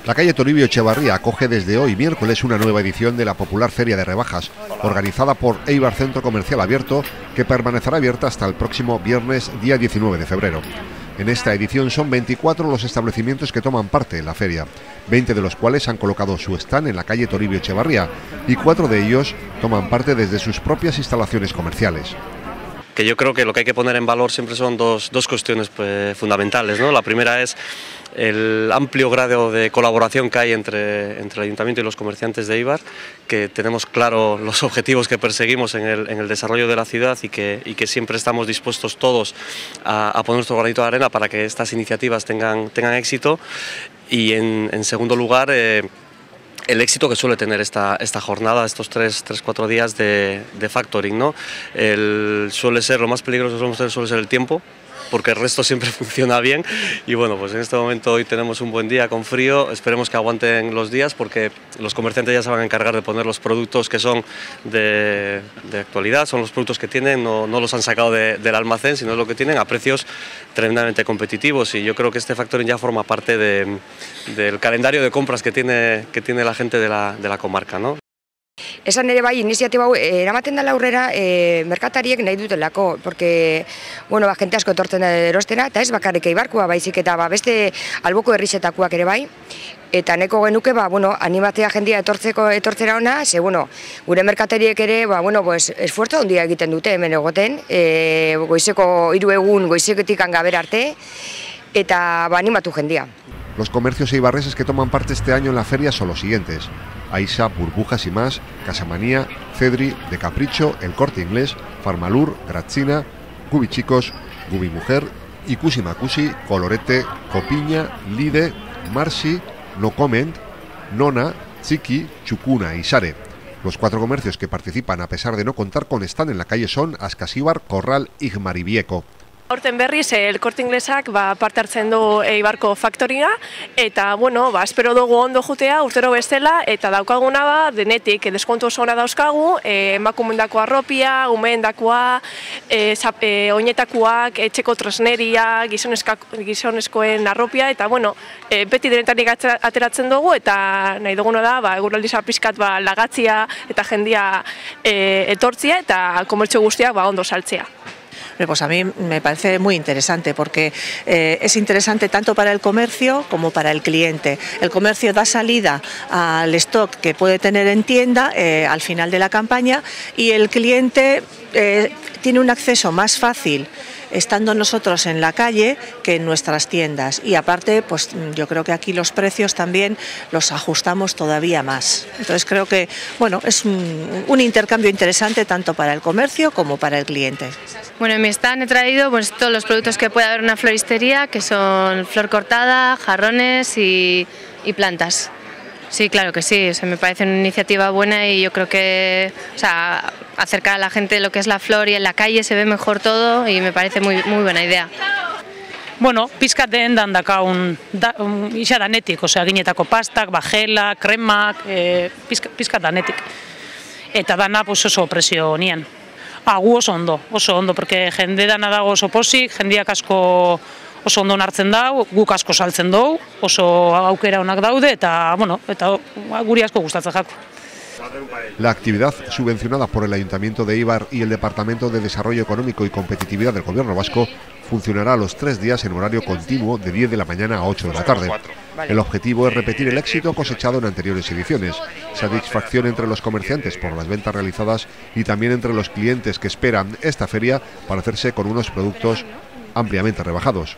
La calle Toribio Echevarría acoge desde hoy miércoles una nueva edición de la popular Feria de Rebajas, organizada por Eibar Centro Comercial Abierto, que permanecerá abierta hasta el próximo viernes, día 19 de febrero. En esta edición son 24 los establecimientos que toman parte en la feria, 20 de los cuales han colocado su stand en la calle Toribio Echevarría y 4 de ellos toman parte desde sus propias instalaciones comerciales. Que yo creo que lo que hay que poner en valor siempre son dos cuestiones fundamentales, ¿no? La primera es el amplio grado de colaboración que hay entre el Ayuntamiento y los comerciantes de Eibar, que tenemos claro los objetivos que perseguimos en el desarrollo de la ciudad y que siempre estamos dispuestos todos a poner nuestro granito de arena para que estas iniciativas tengan éxito. Y en segundo lugar, el éxito que suele tener esta jornada, estos 3-4 días de factoring, ¿no? Suele ser lo más peligroso que solemos tener, suele ser el tiempo, porque el resto siempre funciona bien. Y bueno, pues en este momento hoy tenemos un buen día con frío, esperemos que aguanten los días porque los comerciantes ya se van a encargar de poner los productos que son de actualidad, son los productos que tienen, no los han sacado del almacén, sino lo que tienen a precios tremendamente competitivos, y yo creo que este factoring ya forma parte del calendario de compras que tiene la gente de la comarca, ¿no? Esan ere bai, iniziatiba hau eramaten dela aurrera merkatariek nahi dutelako, porque bueno, jente asko etortzen da erostera, eta ez bakarrik Eibarkoa baizik eta beste alboko herrizetakoak ere bai, eta neko genuke bueno, animatzea jendea etortzera ona, ze bueno, gure merkatariek ere bueno, pues esfuerzo handia egiten dute hemen egoten, goizeko 3 egun goizetik gabera arte, eta animatu jendea. Los comercios eibarreses que toman parte este año en la feria son los siguientes: Aisa, Burbujas y Más, Casamanía, Cedri, De Capricho, El Corte Inglés, Farmalur, Grazina, Gubi Chicos, Gubi Mujer, Ikusi Makusi, Colorete, Copiña, Lide, Marsi, No Comment, Nona, Txiki, Txukuna y Sare. Los 4 comercios que participan, a pesar de no contar con stand en la calle, son Askasibar, Corral y Igmaribieco. Aurten berriz, El Corte Inglesak parte hartzen du Eibarko faktoria, eta bueno, espero dugu ondo jutea urtero bestela, eta daukaguna denetik deskontu oso ona dauzkagu, emakumendako arropia, umeendakoa, oinetakoak, etxeko tresneria, gizonezkoen arropia, eta bueno, beti denetarik ateratzen dugu, eta nahi duguna da eguraldi pixkat lagatzia eta jendia etortzia, eta komertzio guztiak ondo saltzea. Pues a mí me parece muy interesante porque es interesante tanto para el comercio como para el cliente. El comercio da salida al stock que puede tener en tienda al final de la campaña, y el cliente tiene un acceso más fácil estando nosotros en la calle que en nuestras tiendas, y aparte pues yo creo que aquí los precios también los ajustamos todavía más. Entonces creo que bueno, es un intercambio interesante tanto para el comercio como para el cliente. Bueno, en mi stand he traído pues todos los productos que puede haber en una floristería, que son flor cortada, jarrones y plantas. Sí, claro que sí, me parece una iniciativa buena, y yo creo que acercar a la gente lo que es la flor, y en la calle se ve mejor todo, y me parece muy buena idea. Bueno, pizkat dendan dakaun isa danetik, ginetako pastak, bajela, kremak, pizkat danetik. Eta dana oso presio honien. Gu oso ondo, porque jende dana dago oso posik, jendeak asko oso ondo hartzen dau, guk asko saltzen dugu, oso aukera onak daude, eta guri asko gustatzen jako. La actividad, subvencionada por el Ayuntamiento de Eibar y el Departamento de Desarrollo Económico y Competitividad del Gobierno Vasco, funcionará los 3 días en horario continuo de 10 de la mañana a 8 de la tarde. El objetivo es repetir el éxito cosechado en anteriores ediciones, satisfacción entre los comerciantes por las ventas realizadas y también entre los clientes que esperan esta feria para hacerse con unos productos ampliamente rebajados.